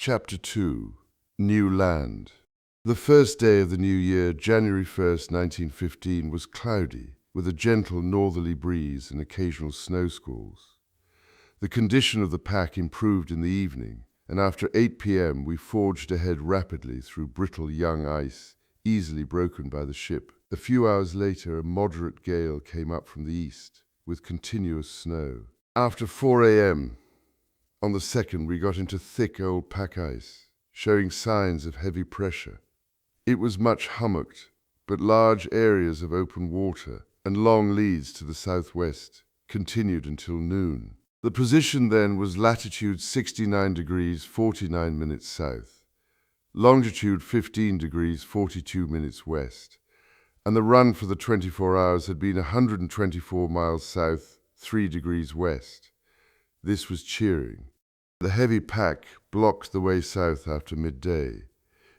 Chapter 2. New Land. The first day of the new year, January 1st, 1915, was cloudy, with a gentle northerly breeze and occasional snow squalls. The condition of the pack improved in the evening, and after 8 p.m. we forged ahead rapidly through brittle young ice, easily broken by the ship. A few hours later, a moderate gale came up from the east, with continuous snow. After 4 a.m., on the 2nd, we got into thick old pack ice, showing signs of heavy pressure. It was much hummocked, but large areas of open water and long leads to the southwest continued until noon. The position then was latitude 69 degrees 49 minutes south, longitude 15 degrees 42 minutes west, and the run for the 24 hours had been 124 miles south, 3 degrees west. This was cheering. The heavy pack blocked the way south after midday.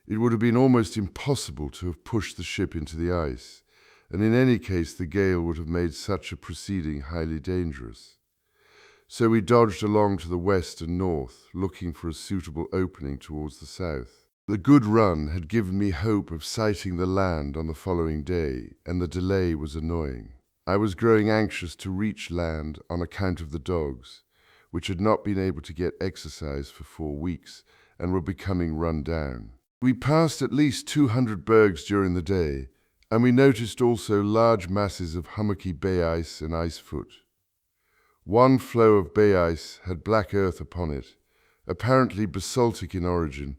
It would have been almost impossible to have pushed the ship into the ice, and in any case the gale would have made such a proceeding highly dangerous. So we dodged along to the west and north, looking for a suitable opening towards the south. The good run had given me hope of sighting the land on the following day, and the delay was annoying. I was growing anxious to reach land on account of the dogs, which had not been able to get exercise for 4 weeks and were becoming run down. We passed at least 200 bergs during the day, and we noticed also large masses of hummocky bay ice and ice foot. One floe of bay ice had black earth upon it, apparently basaltic in origin,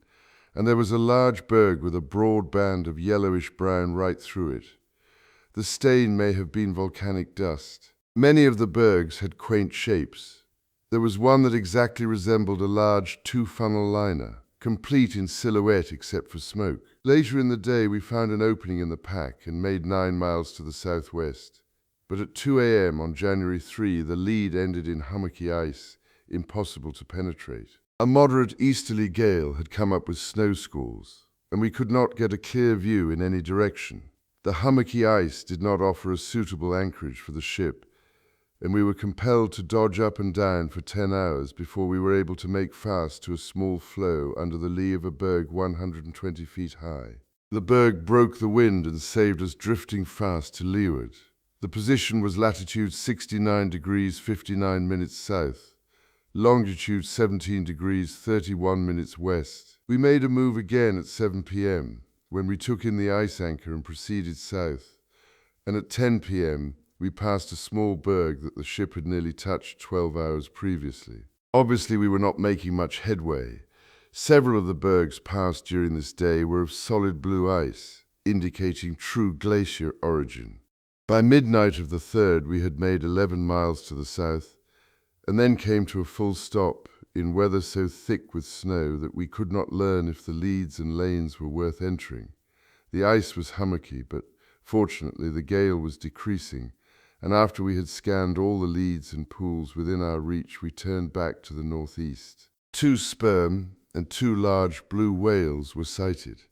and there was a large berg with a broad band of yellowish-brown right through it. The stain may have been volcanic dust. Many of the bergs had quaint shapes. There was one that exactly resembled a large two-funnel liner, complete in silhouette except for smoke. Later in the day we found an opening in the pack and made 9 miles to the southwest. But at 2 a.m. on January 3, the lead ended in hummocky ice, impossible to penetrate. A moderate easterly gale had come up with snow squalls, and we could not get a clear view in any direction. The hummocky ice did not offer a suitable anchorage for the ship, and we were compelled to dodge up and down for 10 hours before we were able to make fast to a small floe under the lee of a berg 120 feet high. The berg broke the wind and saved us drifting fast to leeward. The position was latitude 69 degrees 59 minutes south, longitude 17 degrees 31 minutes west. We made a move again at 7 p.m., when we took in the ice anchor and proceeded south, and at 10 p.m., we passed a small berg that the ship had nearly touched 12 hours previously. Obviously, we were not making much headway. Several of the bergs passed during this day were of solid blue ice, indicating true glacier origin. By midnight of the 3rd, we had made 11 miles to the south, and then came to a full stop in weather so thick with snow that we could not learn if the leads and lanes were worth entering. The ice was hummocky, but fortunately the gale was decreasing, and after we had scanned all the leads and pools within our reach, we turned back to the northeast. 2 sperm and 2 large blue whales were sighted,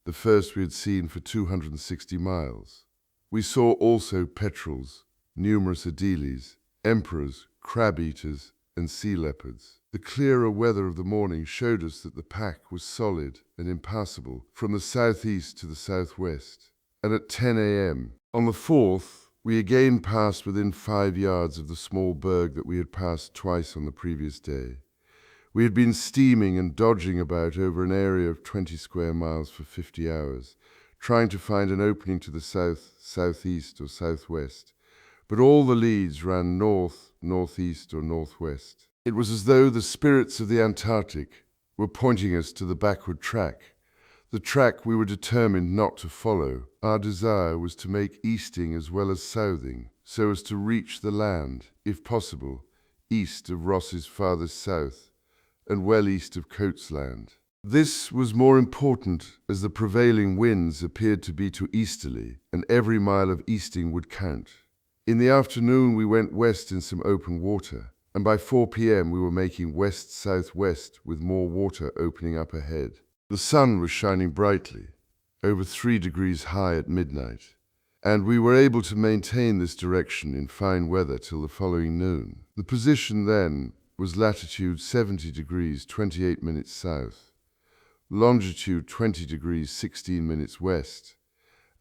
the first we had seen for 260 miles. We saw also petrels, numerous adelies, emperors, crab-eaters, and sea leopards. The clearer weather of the morning showed us that the pack was solid and impassable from the southeast to the southwest. And at 10 a.m. on the 4th, we again passed within 5 yards of the small berg that we had passed twice on the previous day. We had been steaming and dodging about over an area of 20 square miles for 50 hours, trying to find an opening to the south, southeast, or southwest, but all the leads ran north, northeast, or northwest. It was as though the spirits of the Antarctic were pointing us to the backward track, the track we were determined not to follow. Our desire was to make easting as well as southing, so as to reach the land, if possible, east of Ross's farthest south, and well east of Coates Land. This was more important as the prevailing winds appeared to be to easterly, and every mile of easting would count. In the afternoon we went west in some open water, and by 4 p.m. we were making west-southwest with more water opening up ahead. The sun was shining brightly, over 3 degrees high at midnight, and we were able to maintain this direction in fine weather till the following noon. The position then was latitude 70 degrees 28 minutes south, longitude 20 degrees 16 minutes west,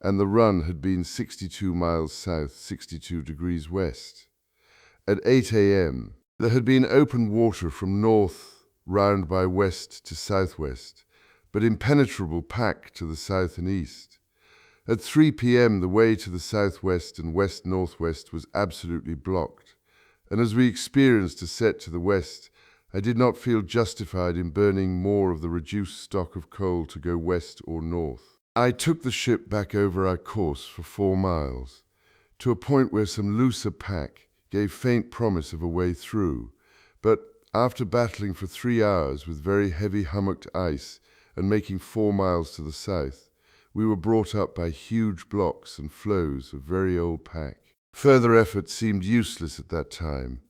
and the run had been 62 miles south, 62 degrees west. At 8 a.m., there had been open water from north round by west to southwest, but impenetrable pack to the south and east. At 3 p.m., the way to the southwest and west-northwest was absolutely blocked, and as we experienced a set to the west, I did not feel justified in burning more of the reduced stock of coal to go west or north. I took the ship back over our course for 4 miles, to a point where some looser pack gave faint promise of a way through, but after battling for 3 hours with very heavy hummocked ice and making 4 miles to the south, we were brought up by huge blocks and floes of very old pack. Further effort seemed useless at that time,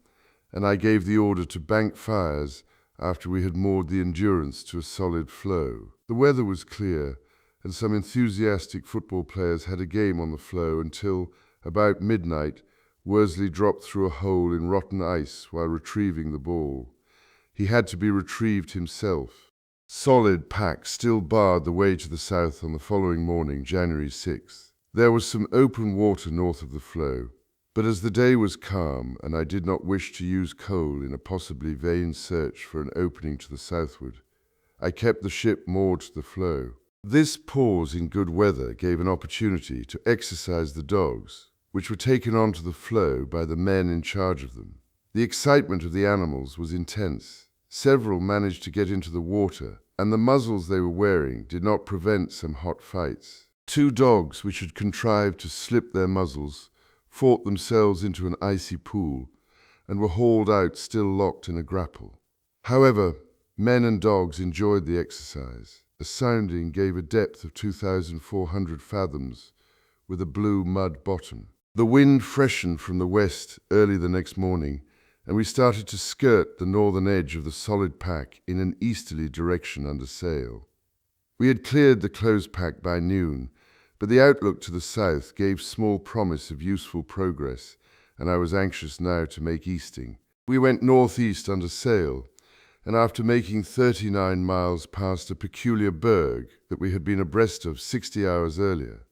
and I gave the order to bank fires after we had moored the Endurance to a solid floe. The weather was clear, and some enthusiastic football players had a game on the floe until, about midnight, Worsley dropped through a hole in rotten ice while retrieving the ball. He had to be retrieved himself. Solid pack still barred the way to the south on the following morning, January 6th. There was some open water north of the floe, but as the day was calm and I did not wish to use coal in a possibly vain search for an opening to the southward, I kept the ship moored to the floe. This pause in good weather gave an opportunity to exercise the dogs, which were taken onto the floe by the men in charge of them. The excitement of the animals was intense. Several managed to get into the water, and the muzzles they were wearing did not prevent some hot fights. 2 dogs which had contrived to slip their muzzles fought themselves into an icy pool and were hauled out still locked in a grapple. However, men and dogs enjoyed the exercise. The sounding gave a depth of 2,400 fathoms with a blue mud bottom. The wind freshened from the west early the next morning, and we started to skirt the northern edge of the solid pack in an easterly direction under sail. We had cleared the closed pack by noon, but the outlook to the south gave small promise of useful progress, and I was anxious now to make easting. We went northeast under sail, and after making 39 miles past a peculiar berg that we had been abreast of 60 hours earlier,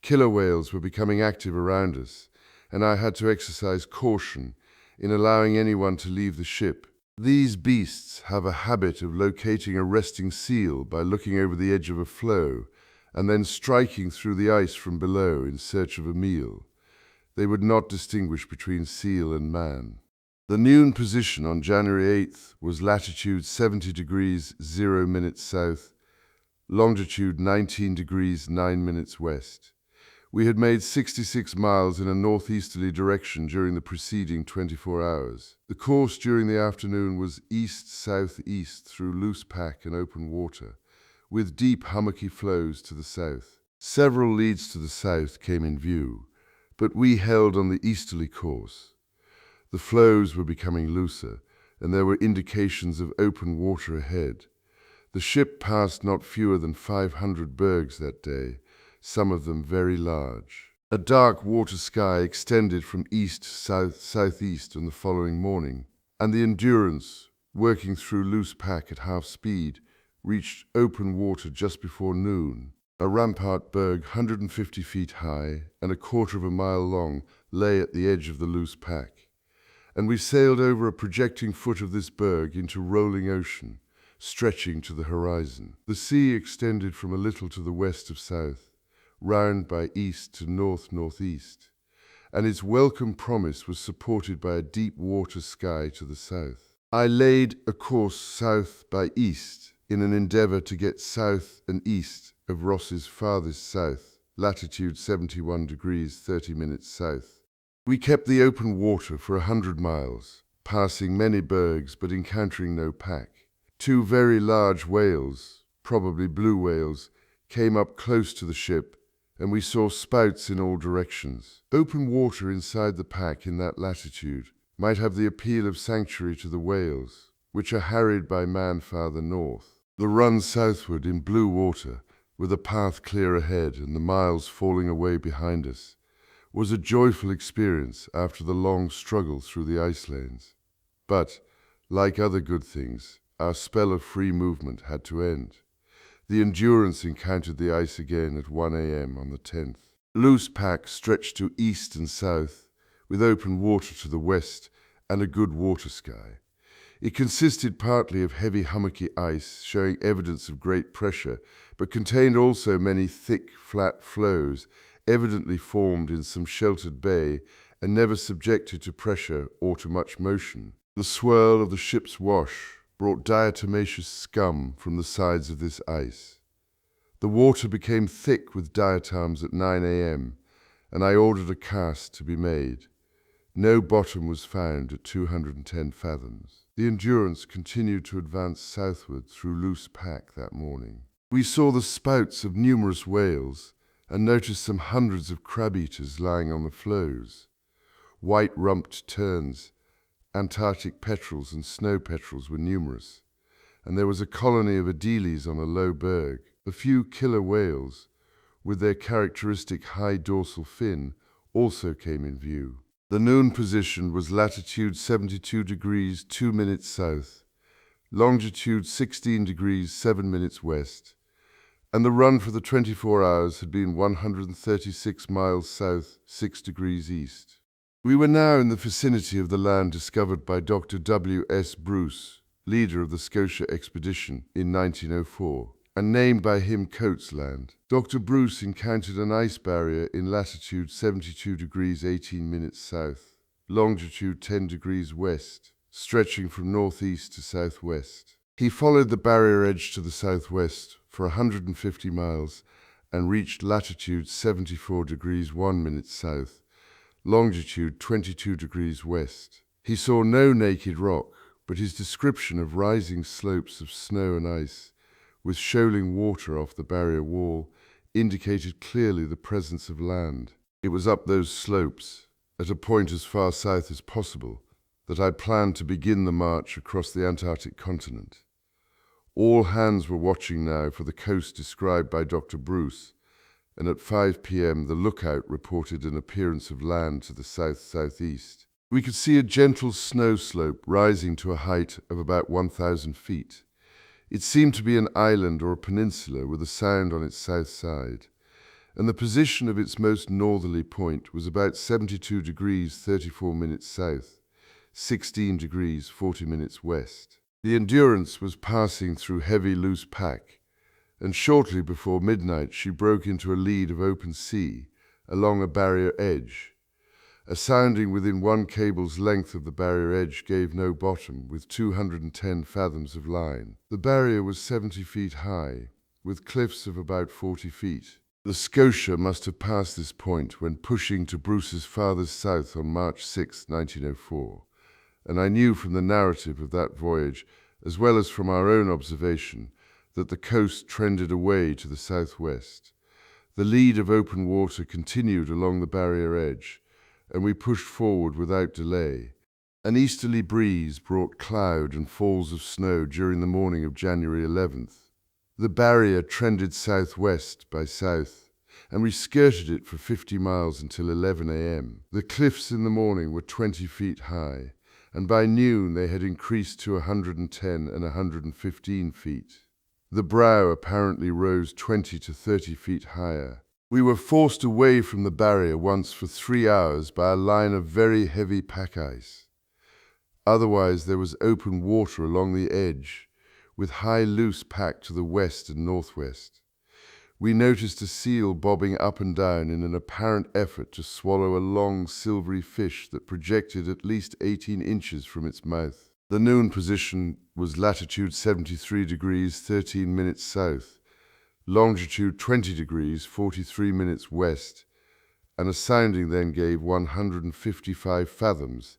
killer whales were becoming active around us, and I had to exercise caution in allowing anyone to leave the ship. These beasts have a habit of locating a resting seal by looking over the edge of a floe and then striking through the ice from below in search of a meal. They would not distinguish between seal and man. The noon position on January 8th was latitude 70 degrees 0 minutes south, longitude 19 degrees 9 minutes west. We had made 66 miles in a northeasterly direction during the preceding 24 hours. The course during the afternoon was east-southeast through loose pack and open water, with deep hummocky floes to the south. Several leads to the south came in view, but we held on the easterly course. The floes were becoming looser, and there were indications of open water ahead. The ship passed not fewer than 500 bergs that day, some of them very large. A dark water sky extended from east, south, southeast on the following morning, and the Endurance, working through loose pack at half speed, reached open water just before noon. A rampart berg 150 feet high and a quarter of a mile long lay at the edge of the loose pack, and we sailed over a projecting foot of this berg into rolling ocean, stretching to the horizon. The sea extended from a little to the west of south, round by east to north-northeast, and its welcome promise was supported by a deep water sky to the south. I laid a course south by east in an endeavor to get south and east of Ross's farthest south, latitude 71 degrees 30 minutes south. We kept the open water for 100 miles, passing many bergs but encountering no pack. 2 very large whales, probably blue whales, came up close to the ship, and we saw spouts in all directions. Open water inside the pack in that latitude might have the appeal of sanctuary to the whales, which are harried by man farther north. The run southward in blue water, with a path clear ahead and the miles falling away behind us, was a joyful experience after the long struggle through the ice lanes. But, like other good things, our spell of free movement had to end. The Endurance encountered the ice again at 1 a.m. on the 10th. Loose pack stretched to east and south, with open water to the west and a good water sky. It consisted partly of heavy hummocky ice, showing evidence of great pressure, but contained also many thick, flat floes, evidently formed in some sheltered bay and never subjected to pressure or to much motion. The swirl of the ship's wash brought diatomaceous scum from the sides of this ice. The water became thick with diatoms at 9 a.m., and I ordered a cast to be made. No bottom was found at 210 fathoms. The Endurance continued to advance southward through loose pack that morning. We saw the spouts of numerous whales and noticed some hundreds of crab-eaters lying on the floes. White-rumped terns, Antarctic petrels and snow petrels were numerous, and there was a colony of adelies on a low berg. A few killer whales, with their characteristic high dorsal fin, also came in view. The noon position was latitude 72 degrees 2 minutes south, longitude 16 degrees 7 minutes west, and the run for the 24 hours had been 136 miles south, 6 degrees east. We were now in the vicinity of the land discovered by Dr. W. S. Bruce, leader of the Scotia expedition in 1904, and named by him Coates Land. Dr. Bruce encountered an ice barrier in latitude 72 degrees 18 minutes south, longitude 10 degrees west, stretching from northeast to southwest. He followed the barrier edge to the southwest for 150 miles and reached latitude 74 degrees 1 minute south, longitude 22 degrees west. He saw no naked rock, but his description of rising slopes of snow and ice, with shoaling water off the barrier wall, indicated clearly the presence of land. It was up those slopes, at a point as far south as possible, that I planned to begin the march across the Antarctic continent. All hands were watching now for the coast described by Dr. Bruce, and at 5 p.m. the lookout reported an appearance of land to the south-southeast. We could see a gentle snow slope rising to a height of about 1,000 feet. It seemed to be an island or a peninsula with a sound on its south side, and the position of its most northerly point was about 72 degrees 34 minutes south, 16 degrees 40 minutes west. The Endurance was passing through heavy loose pack, and shortly before midnight she broke into a lead of open sea along a barrier edge. A sounding within one cable's length of the barrier edge gave no bottom, with 210 fathoms of line. The barrier was 70 feet high, with cliffs of about 40 feet. The Scotia must have passed this point when pushing to Bruce's farthest south on March 6, 1904, and I knew from the narrative of that voyage, as well as from our own observation, that the coast trended away to the southwest. The lead of open water continued along the barrier edge, and we pushed forward without delay. An easterly breeze brought cloud and falls of snow during the morning of January 11th. The barrier trended southwest by south, and we skirted it for 50 miles until 11 a.m. The cliffs in the morning were 20 feet high, and by noon they had increased to 110 and 115 feet. The brow apparently rose 20 to 30 feet higher. We were forced away from the barrier once for 3 hours by a line of very heavy pack ice. Otherwise there was open water along the edge, with high loose pack to the west and northwest. We noticed a seal bobbing up and down in an apparent effort to swallow a long silvery fish that projected at least 18 inches from its mouth. The noon position was latitude 73 degrees 13 minutes south, longitude 20 degrees 43 minutes west, and a sounding then gave 155 fathoms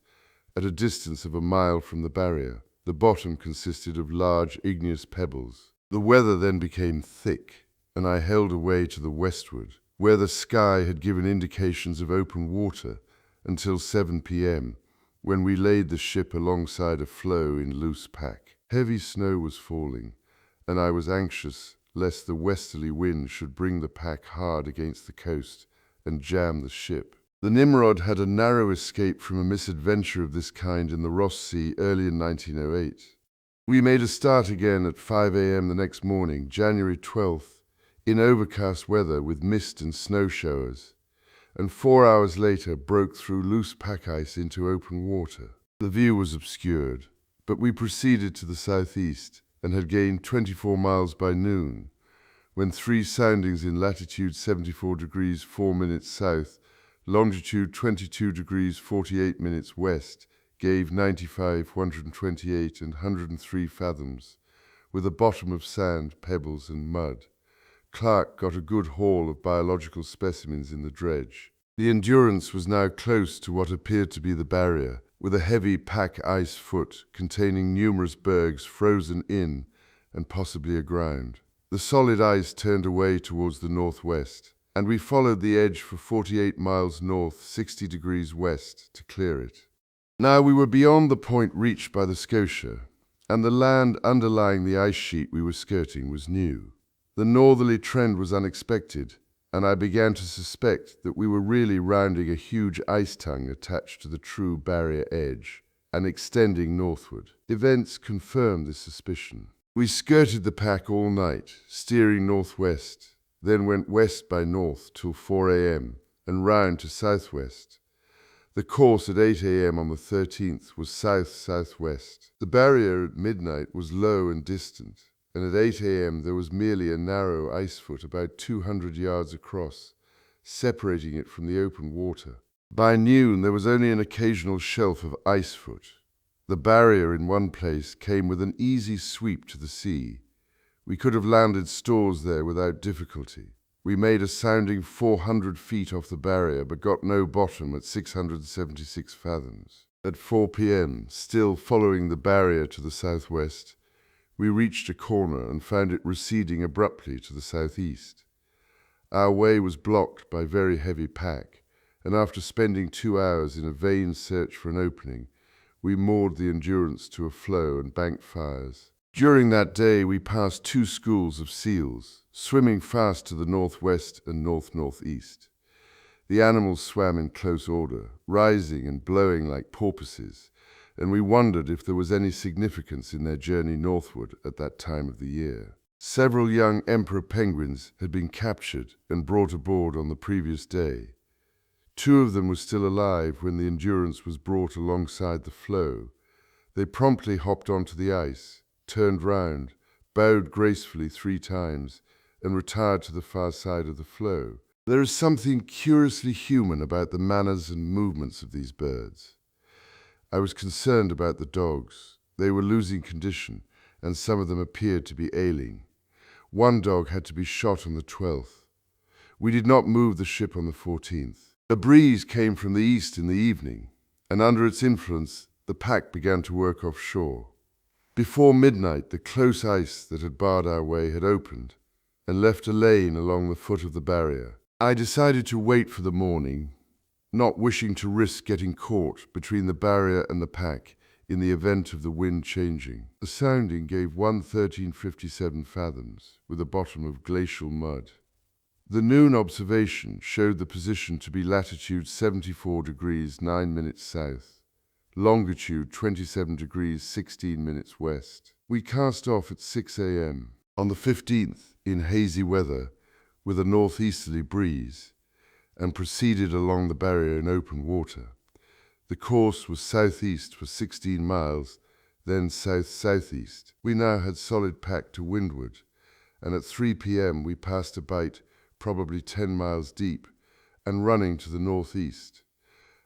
at a distance of a mile from the barrier. The bottom consisted of large igneous pebbles. The weather then became thick, and I held away to the westward, where the sky had given indications of open water until 7 p.m., when we laid the ship alongside a floe in loose pack. Heavy snow was falling, and I was anxious lest the westerly wind should bring the pack hard against the coast and jam the ship. The Nimrod had a narrow escape from a misadventure of this kind in the Ross Sea early in 1908. We made a start again at 5 a.m. the next morning, January 12th, in overcast weather with mist and snow showers, and 4 hours later broke through loose pack ice into open water. The view was obscured, but we proceeded to the southeast and had gained 24 miles by noon, when 3 soundings in latitude 74 degrees 4 minutes south, longitude 22 degrees 48 minutes west, gave 95, 128, and 103 fathoms, with a bottom of sand, pebbles, and mud. Clark got a good haul of biological specimens in the dredge. The Endurance was now close to what appeared to be the barrier, with a heavy pack ice foot containing numerous bergs frozen in and possibly aground. The solid ice turned away towards the northwest, and we followed the edge for 48 miles north, 60 degrees west, to clear it. Now we were beyond the point reached by the Scotia, and the land underlying the ice sheet we were skirting was new. The northerly trend was unexpected, and I began to suspect that we were really rounding a huge ice tongue attached to the true barrier edge and extending northward. Events confirmed this suspicion. We skirted the pack all night, steering northwest, then went west by north till 4 a.m. and round to southwest. The course at 8 a.m. on the 13th was south-southwest. The barrier at midnight was low and distant, and at 8 a.m. there was merely a narrow ice foot about 200 yards across, separating it from the open water. By noon there was only an occasional shelf of ice foot. The barrier in one place came with an easy sweep to the sea. We could have landed stores there without difficulty. We made a sounding 400 feet off the barrier, but got no bottom at 676 fathoms. At 4 p.m., still following the barrier to the southwest, we reached a corner and found it receding abruptly to the southeast. Our way was blocked by very heavy pack, and after spending 2 hours in a vain search for an opening, we moored the Endurance to a floe and banked fires. During that day we passed 2 schools of seals, swimming fast to the northwest and north-northeast. The animals swam in close order, rising and blowing like porpoises, and we wondered if there was any significance in their journey northward at that time of the year. Several young emperor penguins had been captured and brought aboard on the previous day. 2 of them were still alive when the Endurance was brought alongside the floe. They promptly hopped onto the ice, turned round, bowed gracefully 3 times, and retired to the far side of the floe. There is something curiously human about the manners and movements of these birds. I was concerned about the dogs. They were losing condition, and some of them appeared to be ailing. One dog had to be shot on the 12th. We did not move the ship on the 14th. A breeze came from the east in the evening, and under its influence, the pack began to work offshore. Before midnight, the close ice that had barred our way had opened and left a lane along the foot of the barrier. I decided to wait for the morning, not wishing to risk getting caught between the barrier and the pack in the event of the wind changing. The sounding gave 113.57 fathoms, with a bottom of glacial mud. The noon observation showed the position to be latitude 74 degrees 9 minutes south, longitude 27 degrees 16 minutes west. We cast off at 6 a.m. on the 15th in hazy weather with a northeasterly breeze, and proceeded along the barrier in open water. The course was southeast for 16 miles, then south-southeast. We now had solid pack to windward, and at 3 p.m. we passed a bight probably 10 miles deep and running to the northeast.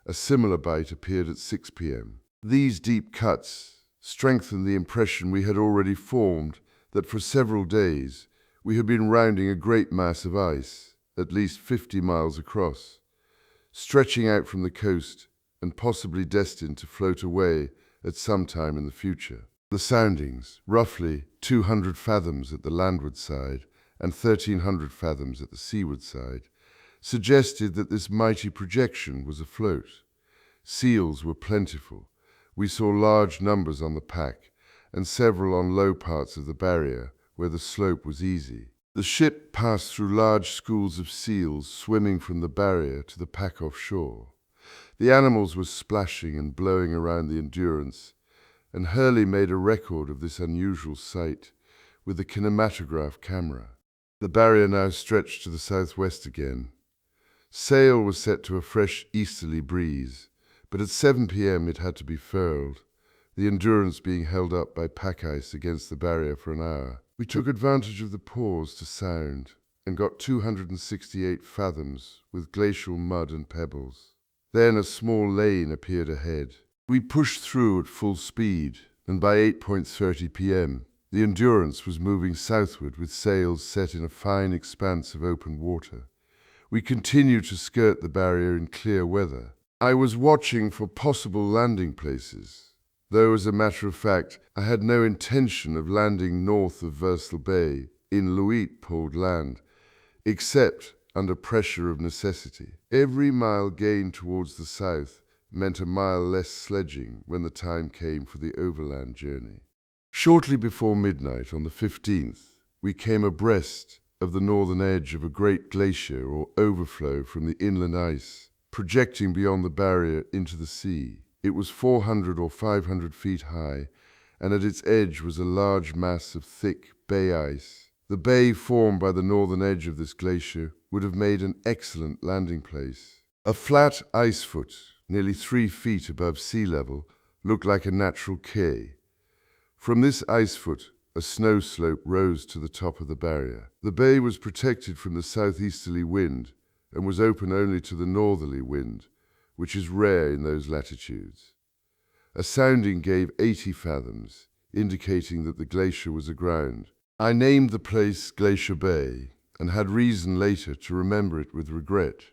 A similar bight appeared at 6 p.m. These deep cuts strengthened the impression we had already formed that for several days we had been rounding a great mass of ice, at least 50 miles across, stretching out from the coast and possibly destined to float away at some time in the future. The soundings, roughly 200 fathoms at the landward side and 1,300 fathoms at the seaward side, suggested that this mighty projection was afloat. Seals were plentiful. We saw large numbers on the pack, and several on low parts of the barrier where the slope was easy. The ship passed through large schools of seals swimming from the barrier to the pack offshore. The animals were splashing and blowing around the Endurance, and Hurley made a record of this unusual sight with the kinematograph camera. The barrier now stretched to the southwest again. Sail was set to a fresh easterly breeze, but at 7 p.m. it had to be furled, the Endurance being held up by pack ice against the barrier for an hour. We took advantage of the pause to sound and got 268 fathoms with glacial mud and pebbles. Then a small lane appeared ahead. We pushed through at full speed, and by 8:30 p.m., the Endurance was moving southward with sails set in a fine expanse of open water. We continued to skirt the barrier in clear weather. I was watching for possible landing places, though as a matter of fact, I had no intention of landing north of Versal Bay in Luit-Pold land, except under pressure of necessity. Every mile gained towards the south meant a mile less sledging when the time came for the overland journey. Shortly before midnight on the 15th, we came abreast of the northern edge of a great glacier or overflow from the inland ice, projecting beyond the barrier into the sea. It was 400 or 500 feet high, and at its edge was a large mass of thick bay ice. The bay formed by the northern edge of this glacier would have made an excellent landing place. A flat ice foot, nearly 3 feet above sea level, looked like a natural quay. From this ice foot, a snow slope rose to the top of the barrier. The bay was protected from the southeasterly wind and was open only to the northerly wind, which is rare in those latitudes. A sounding gave 80 fathoms, indicating that the glacier was aground. I named the place Glacier Bay and had reason later to remember it with regret.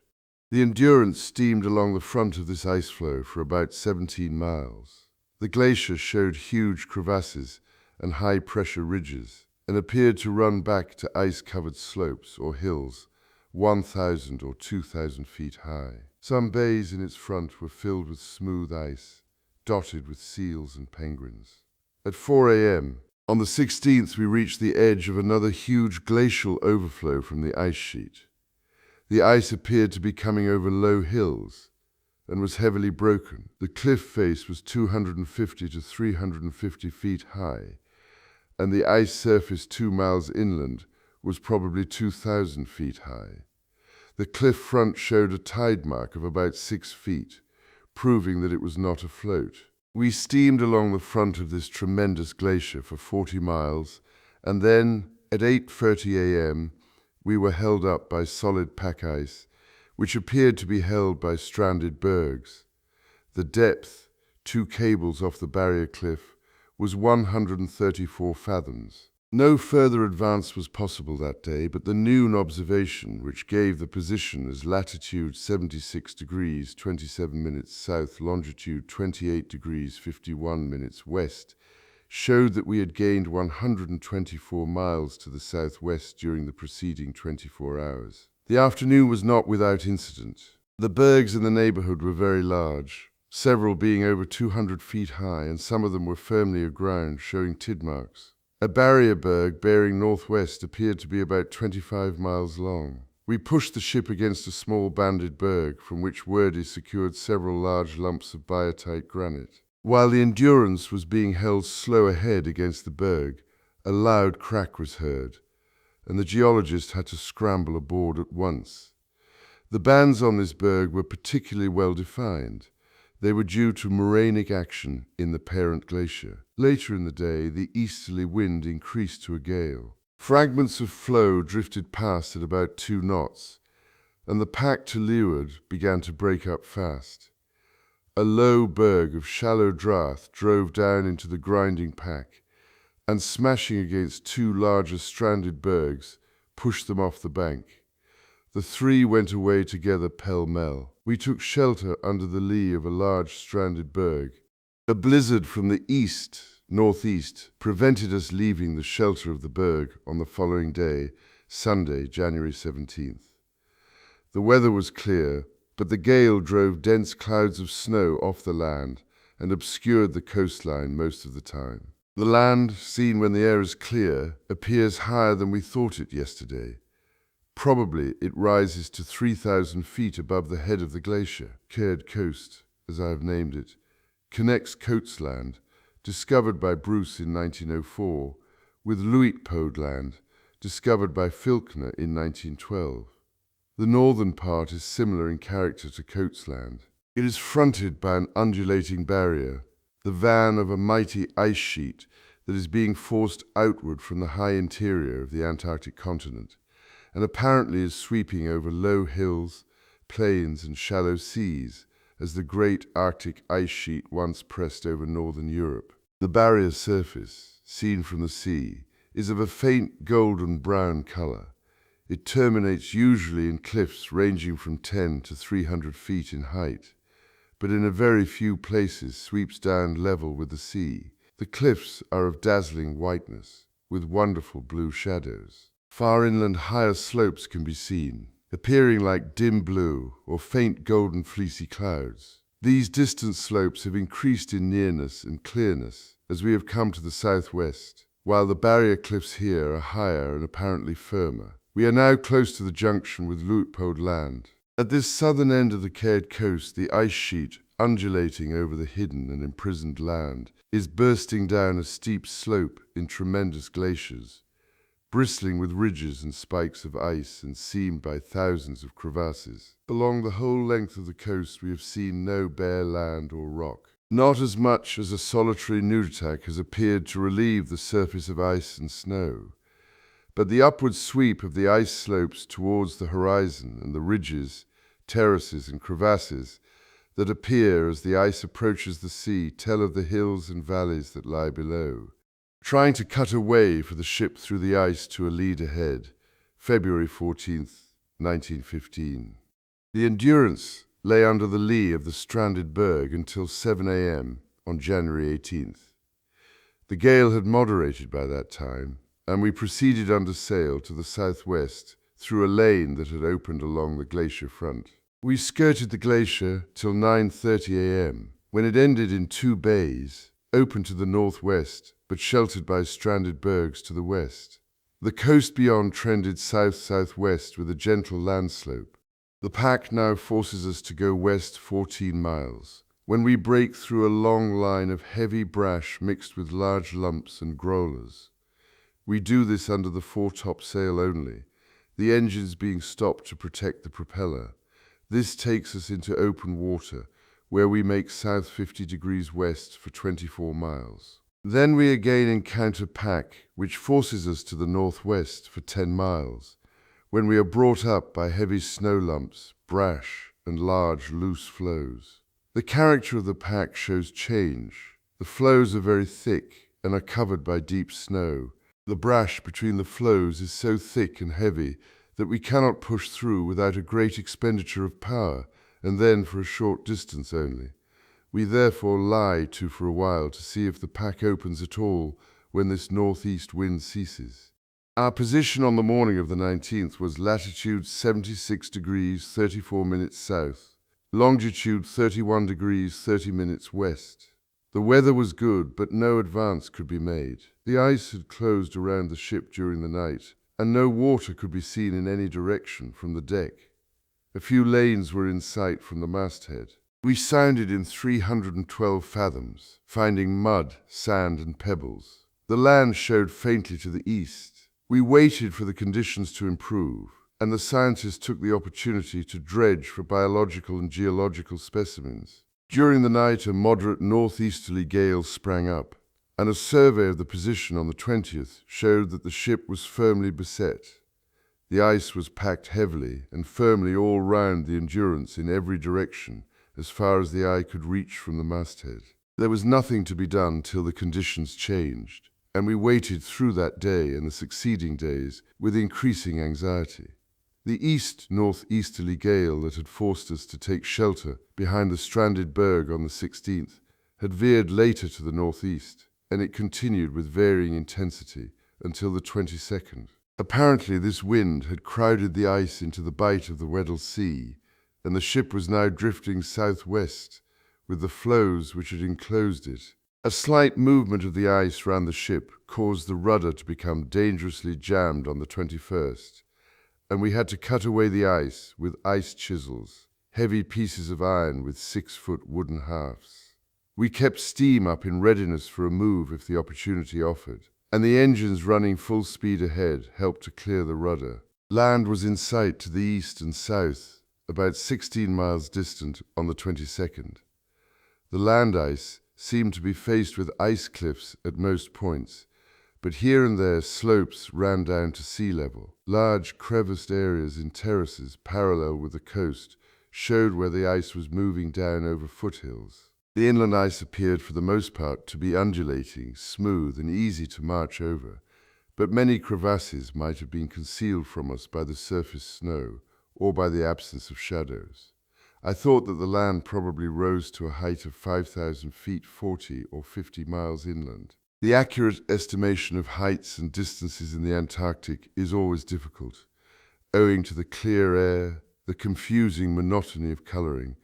The Endurance steamed along the front of this ice floe for about 17 miles. The glacier showed huge crevasses and high-pressure ridges, and appeared to run back to ice-covered slopes or hills 1,000 or 2,000 feet high. Some bays in its front were filled with smooth ice, dotted with seals and penguins. At 4 a.m., on the 16th, we reached the edge of another huge glacial overflow from the ice sheet. The ice appeared to be coming over low hills and was heavily broken. The cliff face was 250 to 350 feet high, and the ice surface 2 miles inland was probably 2,000 feet high. The cliff front showed a tide mark of about 6 feet, proving that it was not afloat. We steamed along the front of this tremendous glacier for 40 miles, and then, at 8:30 a.m., we were held up by solid pack ice, which appeared to be held by stranded bergs. The depth, 2 cables off the barrier cliff, was 134 fathoms. No further advance was possible that day, but the noon observation, which gave the position as latitude 76 degrees 27 minutes south, longitude 28 degrees 51 minutes west, showed that we had gained 124 miles to the southwest during the preceding 24 hours. The afternoon was not without incident. The bergs in the neighborhood were very large, several being over 200 feet high, and some of them were firmly aground, showing tid marks. A barrier berg bearing northwest appeared to be about 25 miles long. We pushed the ship against a small banded berg, from which Wordy secured several large lumps of biotite granite. While the Endurance was being held slow ahead against the berg, a loud crack was heard, and the geologist had to scramble aboard at once. The bands on this berg were particularly well defined. They were due to morainic action in the parent glacier. Later in the day, the easterly wind increased to a gale. Fragments of floe drifted past at about 2 knots, and the pack to leeward began to break up fast. A low berg of shallow draught drove down into the grinding pack, and smashing against 2 larger stranded bergs, pushed them off the bank. The 3 went away together pell-mell. We took shelter under the lee of a large stranded berg. A blizzard from the northeast, prevented us leaving the shelter of the berg on the following day, Sunday, January 17th. The weather was clear, but the gale drove dense clouds of snow off the land and obscured the coastline most of the time. The land, seen when the air is clear, appears higher than we thought it yesterday. Probably it rises to 3,000 feet above the head of the glacier. Caird Coast, as I have named it, connects Coatsland discovered by Bruce in 1904, with Luitpold Land, discovered by Filkner in 1912. The northern part is similar in character to Coates Land. It is fronted by an undulating barrier, the van of a mighty ice sheet that is being forced outward from the high interior of the Antarctic continent, and apparently is sweeping over low hills, plains, and shallow seas, as the great Arctic ice sheet once pressed over northern Europe. The barrier surface, seen from the sea, is of a faint golden-brown color. It terminates usually in cliffs ranging from 10 to 300 feet in height, but in a very few places sweeps down level with the sea. The cliffs are of dazzling whiteness, with wonderful blue shadows. Far inland higher slopes can be seen, appearing like dim blue or faint golden fleecy clouds. These distant slopes have increased in nearness and clearness as we have come to the southwest, while the barrier cliffs here are higher and apparently firmer. We are now close to the junction with Luitpold Land. At this southern end of the Caird coast, the ice sheet, undulating over the hidden and imprisoned land, is bursting down a steep slope in tremendous glaciers, bristling with ridges and spikes of ice and seamed by thousands of crevasses. Along the whole length of the coast we have seen no bare land or rock. Not as much as a solitary nunatak has appeared to relieve the surface of ice and snow, but the upward sweep of the ice slopes towards the horizon and the ridges, terraces, and crevasses that appear as the ice approaches the sea tell of the hills and valleys that lie below. Trying to cut a way for the ship through the ice to a lead ahead, February 14th, 1915. The Endurance lay under the lee of the stranded berg until 7 a.m. on January 18th. The gale had moderated by that time, and we proceeded under sail to the southwest through a lane that had opened along the glacier front. We skirted the glacier till 9:30 a.m., when it ended in two bays, open to the northwest, but sheltered by stranded bergs to the west. The coast beyond trended south-southwest with a gentle landslope. The pack now forces us to go west 14 miles, when we break through a long line of heavy brash mixed with large lumps and growlers. We do this under the foretopsail only, the engines being stopped to protect the propeller. This takes us into open water, where we make south 50 degrees west for 24 miles. Then we again encounter pack, which forces us to the northwest for 10 miles, when we are brought up by heavy snow lumps, brash, and large loose floes. The character of the pack shows change. The floes are very thick and are covered by deep snow. The brash between the floes is so thick and heavy that we cannot push through without a great expenditure of power, and then for a short distance only. We therefore lie to for a while to see if the pack opens at all when this northeast wind ceases. Our position on the morning of the 19th was latitude 76 degrees 34 minutes south, longitude 31 degrees 30 minutes west. The weather was good, but no advance could be made. The ice had closed around the ship during the night, and no water could be seen in any direction from the deck. A few lanes were in sight from the masthead. We sounded in 312 fathoms, finding mud, sand, and pebbles. The land showed faintly to the east. We waited for the conditions to improve, and the scientists took the opportunity to dredge for biological and geological specimens. During the night, a moderate northeasterly gale sprang up, and a survey of the position on the 20th showed that the ship was firmly beset. The ice was packed heavily and firmly all round the Endurance in every direction, as far as the eye could reach from the masthead. There was nothing to be done till the conditions changed, and we waited through that day and the succeeding days with increasing anxiety. The east-northeasterly gale that had forced us to take shelter behind the stranded berg on the 16th had veered later to the northeast, and it continued with varying intensity until the 22nd. Apparently this wind had crowded the ice into the bight of the Weddell Sea, and the ship was now drifting southwest with the floes which had enclosed it. A slight movement of the ice round the ship caused the rudder to become dangerously jammed on the 21st, and we had to cut away the ice with ice chisels, heavy pieces of iron with 6-foot wooden halves. We kept steam up in readiness for a move if the opportunity offered, and the engines running full speed ahead helped to clear the rudder. Land was in sight to the east and south, about 16 miles distant on the 22nd. The land ice seemed to be faced with ice cliffs at most points, but here and there slopes ran down to sea level. Large creviced areas in terraces parallel with the coast showed where the ice was moving down over foothills. The inland ice appeared for the most part to be undulating, smooth, and easy to march over, but many crevasses might have been concealed from us by the surface snow or by the absence of shadows. I thought that the land probably rose to a height of 5,000 feet 40 or 50 miles inland. The accurate estimation of heights and distances in the Antarctic is always difficult, owing to the clear air, the confusing monotony of coloring,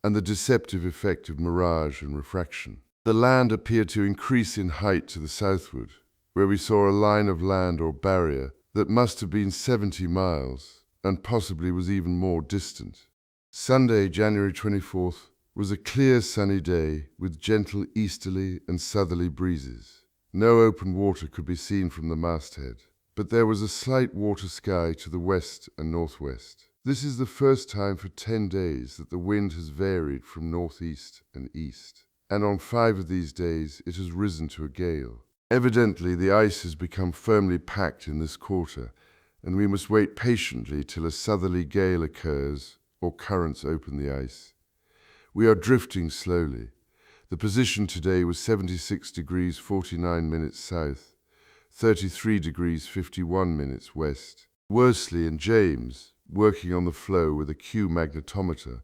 and the deceptive effect of mirage and refraction. The land appeared to increase in height to the southward, where we saw a line of land or barrier that must have been 70 miles and possibly was even more distant. Sunday, January 24th, was a clear sunny day with gentle easterly and southerly breezes. No open water could be seen from the masthead, but there was a slight water sky to the west and northwest. This is the first time for 10 days that the wind has varied from northeast and east, and on 5 of these days it has risen to a gale. Evidently, the ice has become firmly packed in this quarter, and we must wait patiently till a southerly gale occurs or currents open the ice. We are drifting slowly. The position today was 76 degrees 49 minutes south, 33 degrees 51 minutes west. Worsley and James, working on the floe with a Q magnetometer,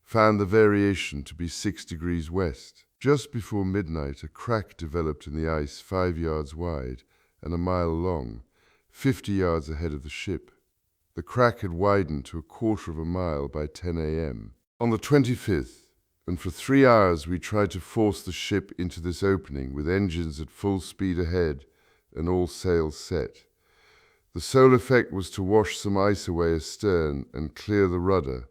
found the variation to be 6 degrees west. Just before midnight, a crack developed in the ice 5 yards wide and a mile long, 50 yards ahead of the ship. The crack had widened to a quarter of a mile by 10 a.m. On the 25th, and for 3 hours we tried to force the ship into this opening with engines at full speed ahead and all sails set. The sole effect was to wash some ice away astern and clear the rudder,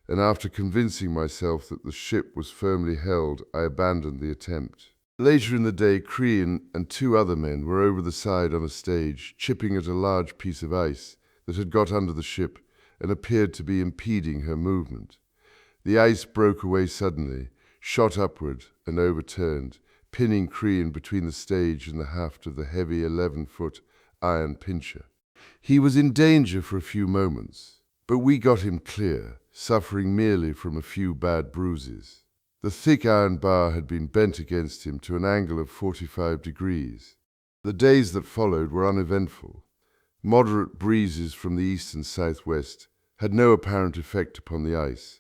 and after convincing myself that the ship was firmly held, I abandoned the attempt. Later in the day, Crean and 2 other men were over the side on a stage, chipping at a large piece of ice that had got under the ship and appeared to be impeding her movement. The ice broke away suddenly, shot upward, and overturned, pinning Crean between the stage and the haft of the heavy 11-foot iron pincher. He was in danger for a few moments, but we got him clear, suffering merely from a few bad bruises. The thick iron bar had been bent against him to an angle of 45 degrees. The days that followed were uneventful. Moderate breezes from the east and southwest had no apparent effect upon the ice,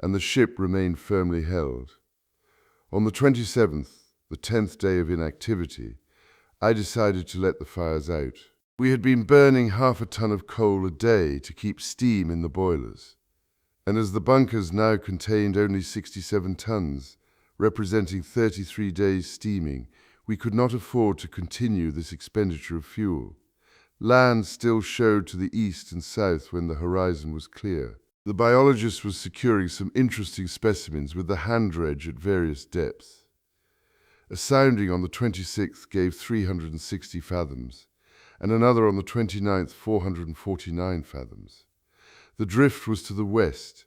and the ship remained firmly held. On the 27th, the 10th day of inactivity, I decided to let the fires out. We had been burning half a ton of coal a day to keep steam in the boilers, and as the bunkers now contained only 67 tons, representing 33 days steaming, we could not afford to continue this expenditure of fuel. Land still showed to the east and south when the horizon was clear. The biologist was securing some interesting specimens with the hand dredge at various depths. A sounding on the 26th gave 360 fathoms, and another on the 29th 449 fathoms. The drift was to the west,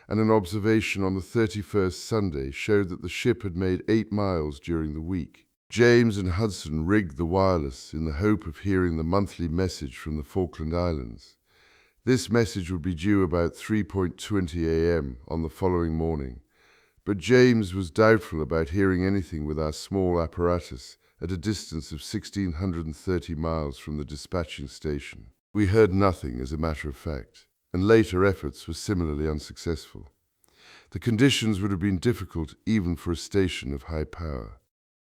and an observation on the 31st Sunday showed that the ship had made 8 miles during the week. James and Hudson rigged the wireless in the hope of hearing the monthly message from the Falkland Islands. This message would be due about 3:20 a.m. on the following morning, but James was doubtful about hearing anything with our small apparatus at a distance of 1,630 miles from the dispatching station. We heard nothing, as a matter of fact, and later efforts were similarly unsuccessful. The conditions would have been difficult even for a station of high power.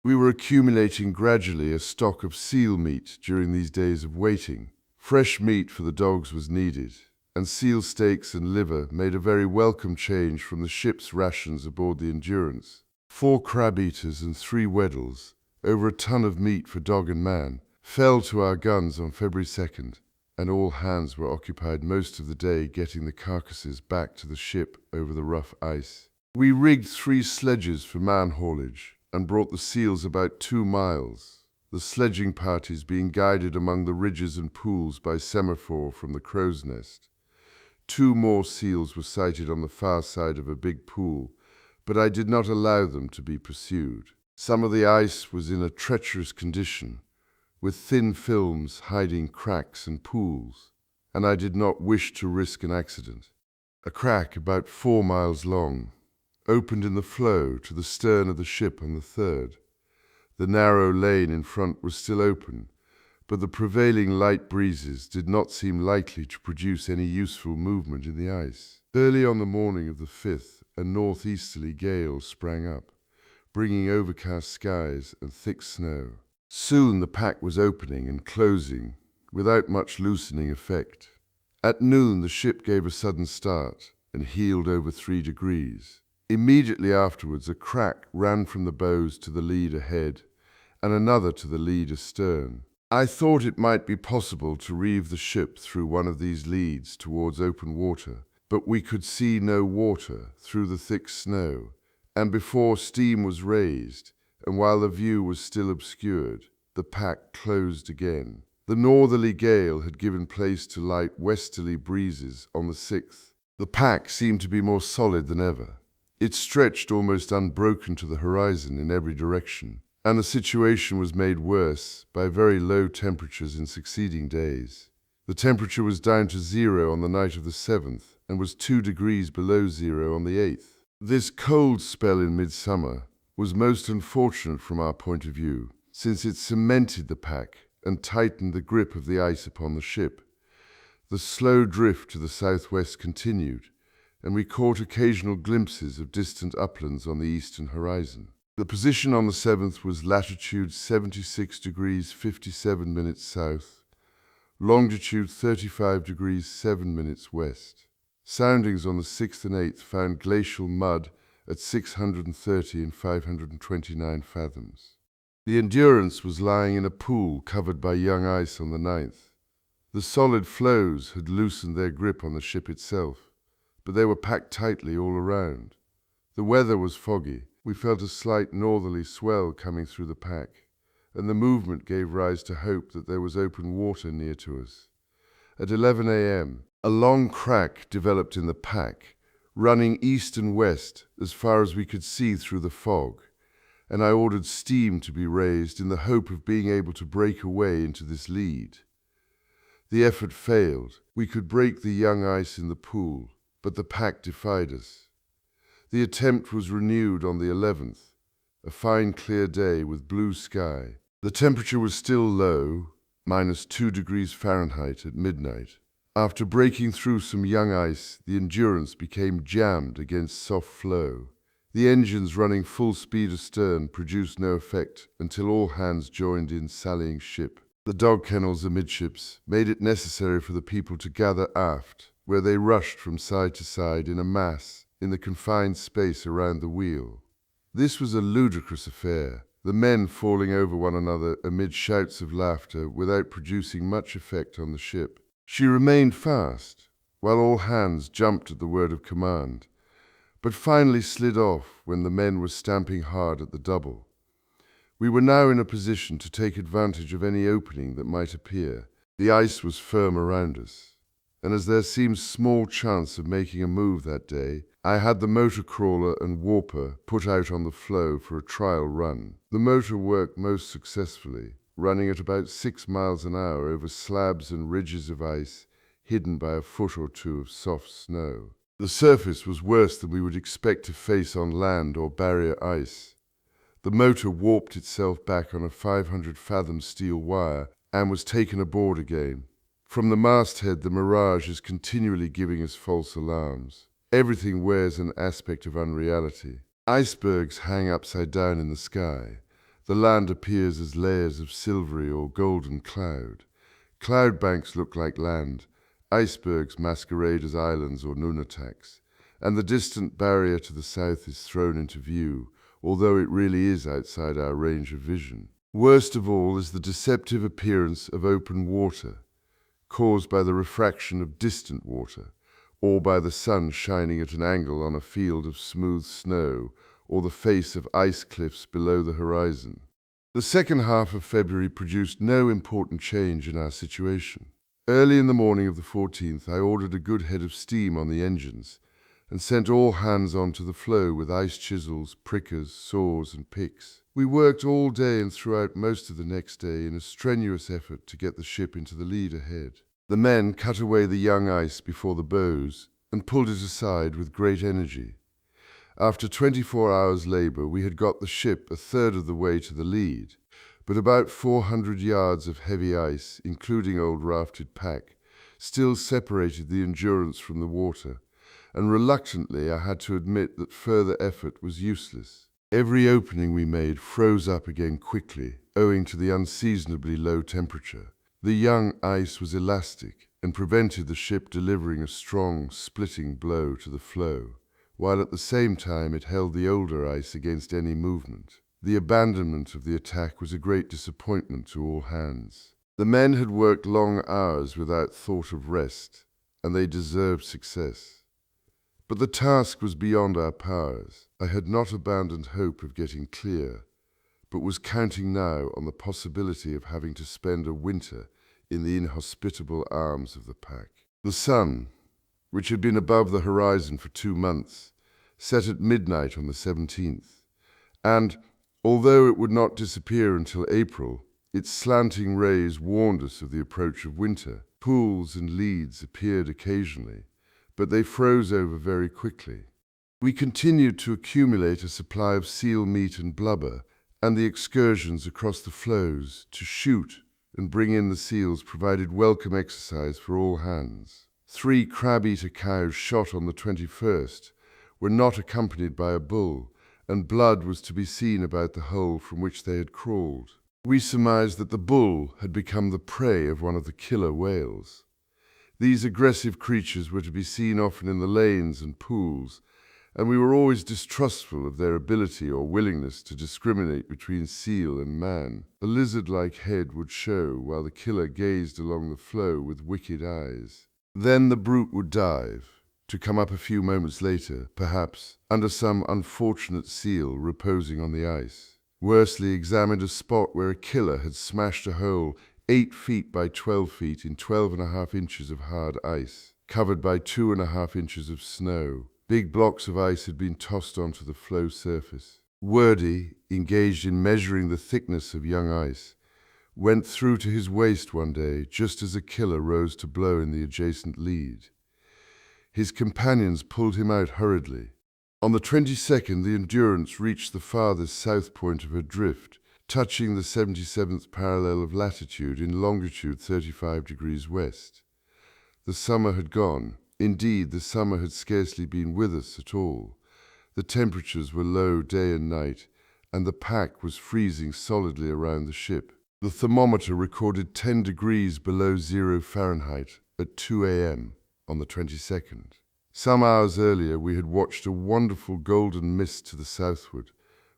We were accumulating gradually a stock of seal meat during these days of waiting. Fresh meat for the dogs was needed, and seal steaks and liver made a very welcome change from the ship's rations aboard the Endurance. 4 crab-eaters and 3 Weddells, over a ton of meat for dog and man, fell to our guns on February 2nd, and all hands were occupied most of the day getting the carcasses back to the ship over the rough ice. We rigged 3 sledges for man haulage and brought the seals about 2 miles, the sledging parties being guided among the ridges and pools by semaphore from the crow's nest. 2 more seals were sighted on the far side of a big pool, but I did not allow them to be pursued. Some of the ice was in a treacherous condition, with thin films hiding cracks and pools, and I did not wish to risk an accident. A crack about 4 miles long opened in the floe to the stern of the ship on the third. The narrow lane in front was still open, but the prevailing light breezes did not seem likely to produce any useful movement in the ice. Early on the morning of the 5th, a northeasterly gale sprang up, bringing overcast skies and thick snow. Soon the pack was opening and closing, without much loosening effect. At noon the ship gave a sudden start and heeled over 3 degrees. Immediately afterwards a crack ran from the bows to the lead ahead, and another to the lead astern. I thought it might be possible to reeve the ship through one of these leads towards open water, but we could see no water through the thick snow, and before steam was raised, and while the view was still obscured, the pack closed again. The northerly gale had given place to light westerly breezes on the 6th. The pack seemed to be more solid than ever. It stretched almost unbroken to the horizon in every direction, and the situation was made worse by very low temperatures in succeeding days. The temperature was down to 0 on the night of the 7th, and was 2 degrees below 0 on the 8th. This cold spell in midsummer was most unfortunate from our point of view, since it cemented the pack and tightened the grip of the ice upon the ship. The slow drift to the southwest continued, and we caught occasional glimpses of distant uplands on the eastern horizon. The position on the 7th was latitude 76 degrees 57 minutes south, longitude 35 degrees 7 minutes west. Soundings on the 6th and 8th found glacial mud at 630 and 529 fathoms. The Endurance was lying in a pool covered by young ice on the 9th. The solid floes had loosened their grip on the ship itself, but they were packed tightly all around. The weather was foggy. We felt a slight northerly swell coming through the pack, and the movement gave rise to hope that there was open water near to us. At 11 a.m., a long crack developed in the pack, running east and west as far as we could see through the fog, and I ordered steam to be raised in the hope of being able to break away into this lead. The effort failed. We could break the young ice in the pool, but the pack defied us. The attempt was renewed on the 11th, a fine clear day with blue sky. The temperature was still low, -2 degrees Fahrenheit at midnight. After breaking through some young ice, the Endurance became jammed against soft floe. The engines running full speed astern produced no effect until all hands joined in sallying ship. The dog kennels amidships made it necessary for the people to gather aft, where they rushed from side to side in a mass in the confined space around the wheel. This was a ludicrous affair, the men falling over one another amid shouts of laughter without producing much effect on the ship. She remained fast, while all hands jumped at the word of command, but finally slid off when the men were stamping hard at the double. We were now in a position to take advantage of any opening that might appear. The ice was firm around us, and as there seemed small chance of making a move that day, I had the motor crawler and warper put out on the floe for a trial run. The motor worked most successfully, running at about 6 miles an hour over slabs and ridges of ice hidden by a foot or two of soft snow. The surface was worse than we would expect to face on land or barrier ice. The motor warped itself back on a 500-fathom steel wire and was taken aboard again. From the masthead, the mirage is continually giving us false alarms. Everything wears an aspect of unreality. Icebergs hang upside down in the sky. The land appears as layers of silvery or golden cloud. Cloud banks look like land. Icebergs masquerade as islands or nunataks, and the distant barrier to the south is thrown into view, although it really is outside our range of vision. Worst of all is the deceptive appearance of open water, caused by the refraction of distant water, or by the sun shining at an angle on a field of smooth snow, or the face of ice cliffs below the horizon. The second half of February produced no important change in our situation. Early in the morning of the 14th, I ordered a good head of steam on the engines and sent all hands on to the floe with ice chisels, prickers, saws, and picks. We worked all day and throughout most of the next day in a strenuous effort to get the ship into the lead ahead. The men cut away the young ice before the bows and pulled it aside with great energy. After 24 hours' labor, we had got the ship a third of the way to the lead, but about 400 yards of heavy ice, including old rafted pack, still separated the Endurance from the water, and reluctantly I had to admit that further effort was useless. Every opening we made froze up again quickly, owing to the unseasonably low temperature. The young ice was elastic and prevented the ship delivering a strong, splitting blow to the floe, while at the same time it held the older ice against any movement. The abandonment of the attack was a great disappointment to all hands. The men had worked long hours without thought of rest, and they deserved success. But the task was beyond our powers. I had not abandoned hope of getting clear, but was counting now on the possibility of having to spend a winter in the inhospitable arms of the pack. The sun, which had been above the horizon for 2 months, set at midnight on the 17th, and, although it would not disappear until April, its slanting rays warned us of the approach of winter. Pools and leads appeared occasionally, but they froze over very quickly. We continued to accumulate a supply of seal meat and blubber, and the excursions across the floes to shoot and bring in the seals provided welcome exercise for all hands. 3 crab-eater cows shot on the 21st were not accompanied by a bull, and blood was to be seen about the hole from which they had crawled. We surmised that the bull had become the prey of one of the killer whales. These aggressive creatures were to be seen often in the lanes and pools, and we were always distrustful of their ability or willingness to discriminate between seal and man. A lizard-like head would show while the killer gazed along the floe with wicked eyes. Then the brute would dive, to come up a few moments later, perhaps, under some unfortunate seal reposing on the ice. Worsley examined a spot where a killer had smashed a hole 8 feet by 12 feet in 12.5 inches of hard ice, covered by 2.5 inches of snow. Big blocks of ice had been tossed onto the floe surface. Wordy, engaged in measuring the thickness of young ice, went through to his waist one day just as a killer rose to blow in the adjacent lead. His companions pulled him out hurriedly. On the 22nd, the Endurance reached the farthest south point of her drift, touching the 77th parallel of latitude in longitude 35 degrees west. The summer had gone. Indeed, the summer had scarcely been with us at all. The temperatures were low day and night, and the pack was freezing solidly around the ship. The thermometer recorded 10 degrees below 0 Fahrenheit at 2 a.m. on the 22nd. Some hours earlier, we had watched a wonderful golden mist to the southward,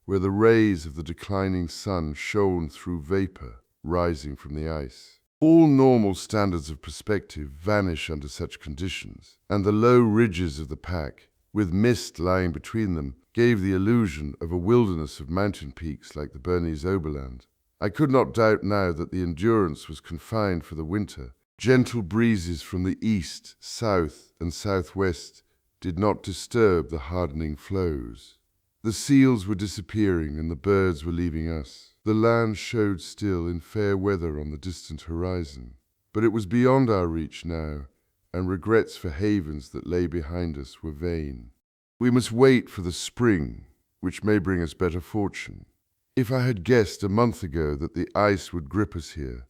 where the rays of the declining sun shone through vapor rising from the ice. All normal standards of perspective vanish under such conditions, and the low ridges of the pack, with mist lying between them, gave the illusion of a wilderness of mountain peaks like the Bernese Oberland. I could not doubt now that the Endurance was confined for the winter. Gentle breezes from the east, south, and southwest did not disturb the hardening floes. The seals were disappearing and the birds were leaving us. The land showed still in fair weather on the distant horizon, but it was beyond our reach now, and regrets for havens that lay behind us were vain. We must wait for the spring, which may bring us better fortune. If I had guessed a month ago that the ice would grip us here,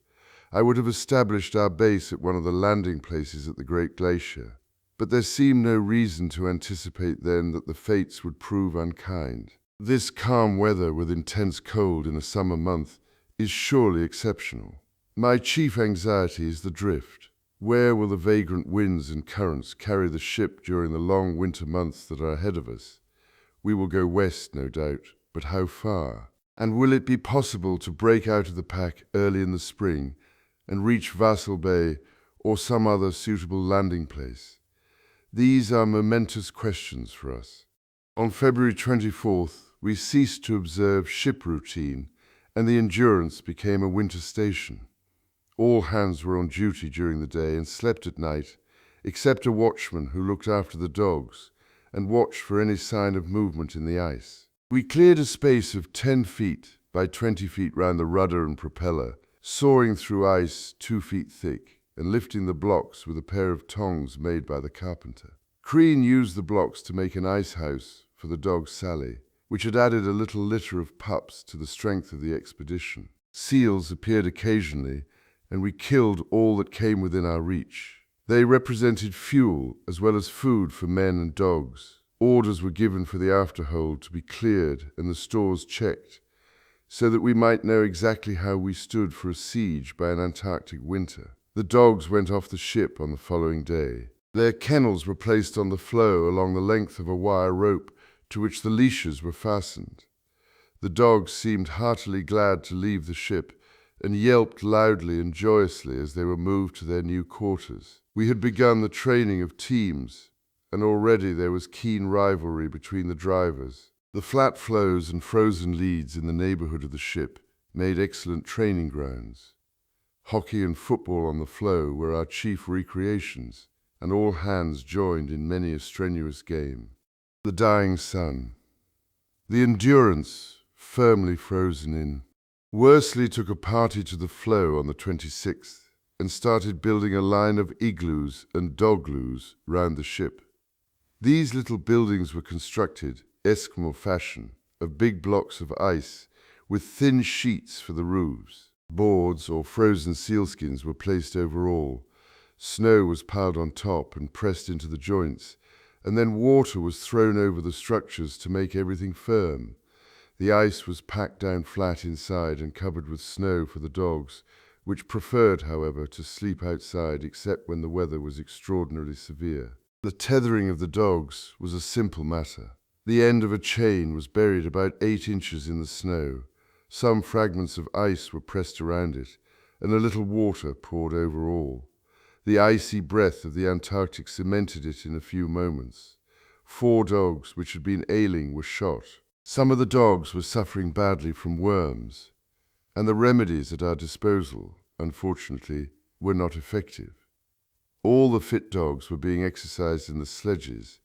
I would have established our base at one of the landing places at the Great Glacier. But there seemed no reason to anticipate then that the fates would prove unkind. This calm weather with intense cold in a summer month is surely exceptional. My chief anxiety is the drift. Where will the vagrant winds and currents carry the ship during the long winter months that are ahead of us? We will go west, no doubt, but how far? And will it be possible to break out of the pack early in the spring and reach Vassal Bay or some other suitable landing place? These are momentous questions for us. On February 24th, we ceased to observe ship routine, and the Endurance became a winter station. All hands were on duty during the day and slept at night, except a watchman who looked after the dogs and watched for any sign of movement in the ice. We cleared a space of 10 feet by 20 feet round the rudder and propeller, soaring through ice 2 feet thick and lifting the blocks with a pair of tongs made by the carpenter. Crean used the blocks to make an ice house for the dog Sally, which had added a little litter of pups to the strength of the expedition. Seals appeared occasionally, and we killed all that came within our reach. They represented fuel as well as food for men and dogs. Orders were given for the afterhold to be cleared and the stores checked, so that we might know exactly how we stood for a siege by an Antarctic winter. The dogs went off the ship on the following day. Their kennels were placed on the floe along the length of a wire rope to which the leashes were fastened. The dogs seemed heartily glad to leave the ship and yelped loudly and joyously as they were moved to their new quarters. We had begun the training of teams, and already there was keen rivalry between the drivers. The flat floes and frozen leads in the neighborhood of the ship made excellent training grounds. Hockey and football on the floe were our chief recreations, and all hands joined in many a strenuous game. The dying sun. The Endurance firmly frozen in. Worsley took a party to the floe on the 26th and started building a line of igloos and dogloos round the ship. These little buildings were constructed, Eskimo fashion, of big blocks of ice with thin sheets for the roofs. Boards or frozen sealskins were placed over all. Snow was piled on top and pressed into the joints, and then water was thrown over the structures to make everything firm. The ice was packed down flat inside and covered with snow for the dogs, which preferred, however, to sleep outside except when the weather was extraordinarily severe. The tethering of the dogs was a simple matter. The end of a chain was buried about 8 inches in the snow. Some fragments of ice were pressed around it, and a little water poured over all. The icy breath of the Antarctic cemented it in a few moments. 4 dogs, which had been ailing, were shot. Some of the dogs were suffering badly from worms, and the remedies at our disposal, unfortunately, were not effective. All the fit dogs were being exercised in the sledges,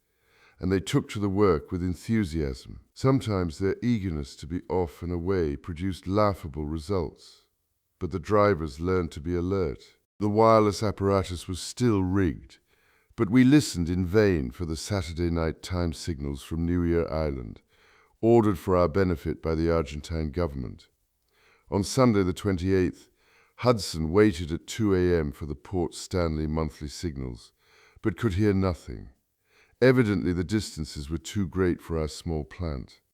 and they took to the work with enthusiasm. Sometimes their eagerness to be off and away produced laughable results, but the drivers learned to be alert. The wireless apparatus was still rigged, but we listened in vain for the Saturday night time signals from New Year Island, ordered for our benefit by the Argentine government. On Sunday the 28th, Hudson waited at 2 a.m. for the Port Stanley monthly signals, but could hear nothing. Evidently the distances were too great for our small plant.